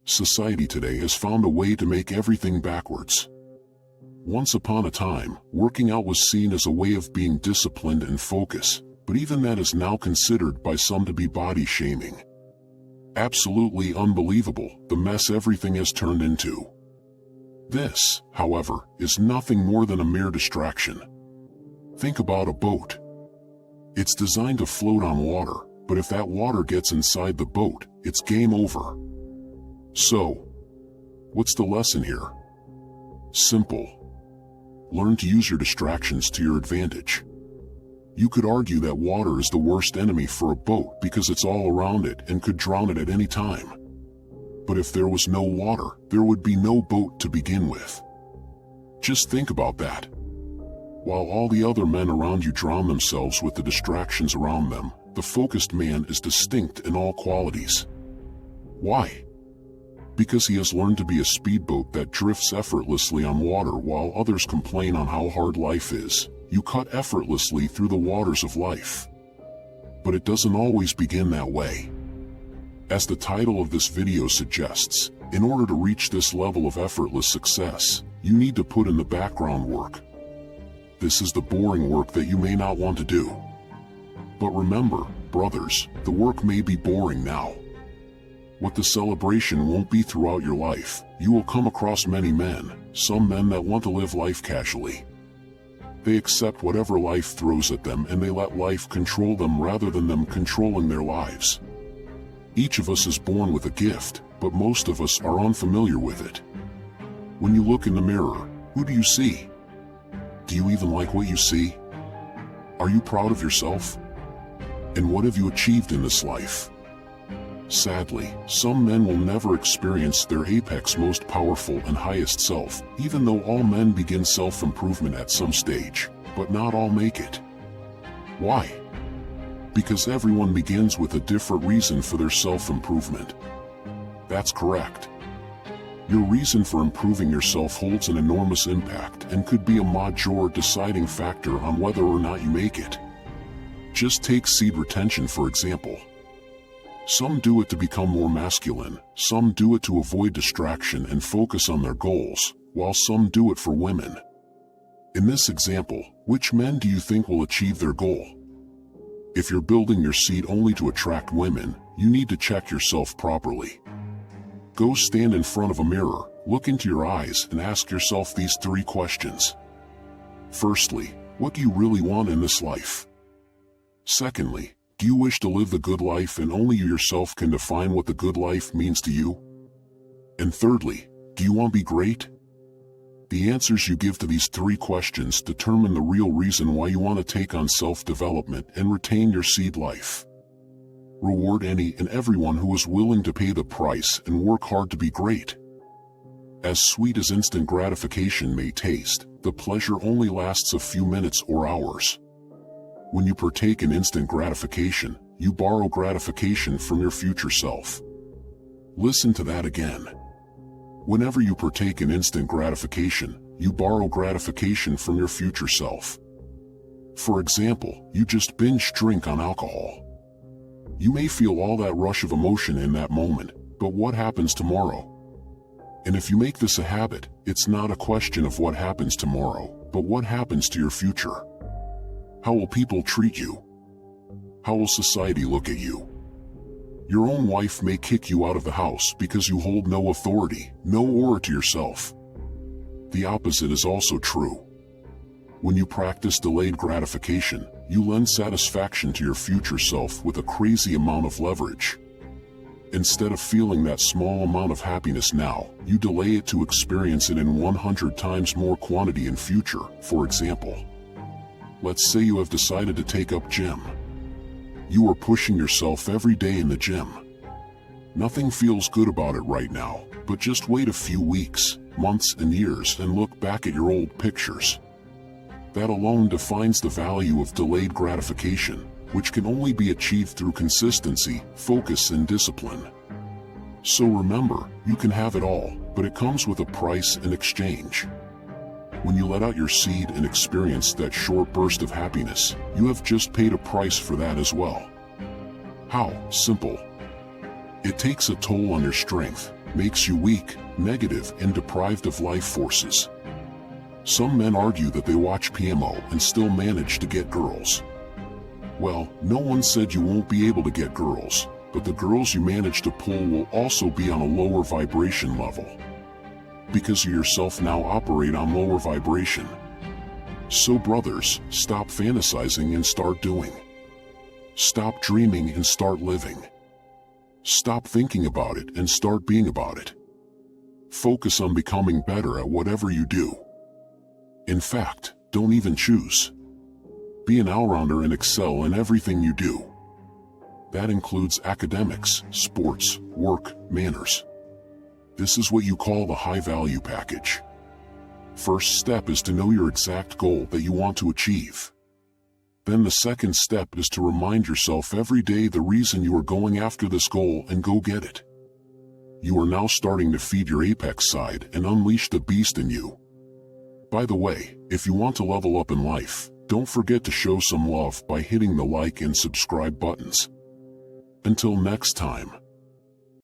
Society today has found a way to make everything backwards. Once upon a time, working out was seen as a way of being disciplined and focused, but even that is now considered by some to be body shaming. Absolutely unbelievable, the mess everything has turned into. This, however, is nothing more than a mere distraction. Think about a boat. It's designed to float on water, but if that water gets inside the boat, it's game over. So, what's the lesson here? Simple. Learn to use your distractions to your advantage. You could argue that water is the worst enemy for a boat because it's all around it and could drown it at any time. But if there was no water, there would be no boat to begin with. Just think about that. While all the other men around you drown themselves with the distractions around them, the focused man is distinct in all qualities. Why? Because he has learned to be a speedboat that drifts effortlessly on water while others complain on how hard life is. You cut effortlessly through the waters of life. But it doesn't always begin that way. As the title of this video suggests, in order to reach this level of effortless success, you need to put in the background work. This is the boring work that you may not want to do. But remember, brothers, the work may be boring now. What the celebration won't be throughout your life. You will come across many men, some men that want to live life casually. They accept whatever life throws at them and they let life control them rather than them controlling their lives. Each of us is born with a gift, but most of us are unfamiliar with it. When you look in the mirror, who do you see? Do you even like what you see? Are you proud of yourself? And what have you achieved in this life? Sadly, some men will never experience their apex most powerful and highest self, even though all men begin self-improvement at some stage, but not all make it. Why? Because everyone begins with a different reason for their self-improvement. That's correct. Your reason for improving yourself holds an enormous impact and could be a major deciding factor on whether or not you make it. Just take seed retention for example. Some do it to become more masculine, some do it to avoid distraction and focus on their goals, while some do it for women. In this example, which men do you think will achieve their goal? If you're building your seed only to attract women, you need to check yourself properly. Go stand in front of a mirror, look into your eyes and ask yourself these 3 questions. Firstly, what do you really want in this life? Secondly, do you wish to live the good life and only you yourself can define what the good life means to you? And thirdly, do you want to be great? The answers you give to these 3 questions determine the real reason why you want to take on self-development and retain your seed life. Reward any and everyone who is willing to pay the price and work hard to be great. As sweet as instant gratification may taste, the pleasure only lasts a few minutes or hours. When you partake in instant gratification, you borrow gratification from your future self. Listen to that again. Whenever you partake in instant gratification, you borrow gratification from your future self. For example, you just binge drink on alcohol. You may feel all that rush of emotion in that moment, but what happens tomorrow? And if you make this a habit, it's not a question of what happens tomorrow, but what happens to your future. How will people treat you? How will society look at you? Your own wife may kick you out of the house because you hold no authority, no aura to yourself. The opposite is also true. When you practice delayed gratification, you lend satisfaction to your future self with a crazy amount of leverage. Instead of feeling that small amount of happiness now, you delay it to experience it in 100 times more quantity in future. For example, let's say you have decided to take up gym. You are pushing yourself every day in the gym. Nothing feels good about it right now, but just wait a few weeks, months and years and look back at your old pictures. That alone defines the value of delayed gratification, which can only be achieved through consistency, focus and discipline. So remember, you can have it all, but it comes with a price and exchange. When you let out your seed and experience that short burst of happiness, you have just paid a price for that as well. How? Simple. It takes a toll on your strength, makes you weak, negative, and deprived of life forces. Some men argue that they watch PMO and still manage to get girls. Well, no one said you won't be able to get girls, but the girls you manage to pull will also be on a lower vibration level. Because you yourself now operate on lower vibration. So brothers, stop fantasizing and start doing. Stop dreaming and start living. Stop thinking about it and start being about it. Focus on becoming better at whatever you do. In fact, don't even choose. Be an all-rounder and excel in everything you do. That includes academics, sports, work, manners. This is what you call the high-value package. First step is to know your exact goal that you want to achieve. Then the second step is to remind yourself every day the reason you are going after this goal and go get it. You are now starting to feed your apex side and unleash the beast in you. By the way, if you want to level up in life, don't forget to show some love by hitting the like and subscribe buttons. Until next time.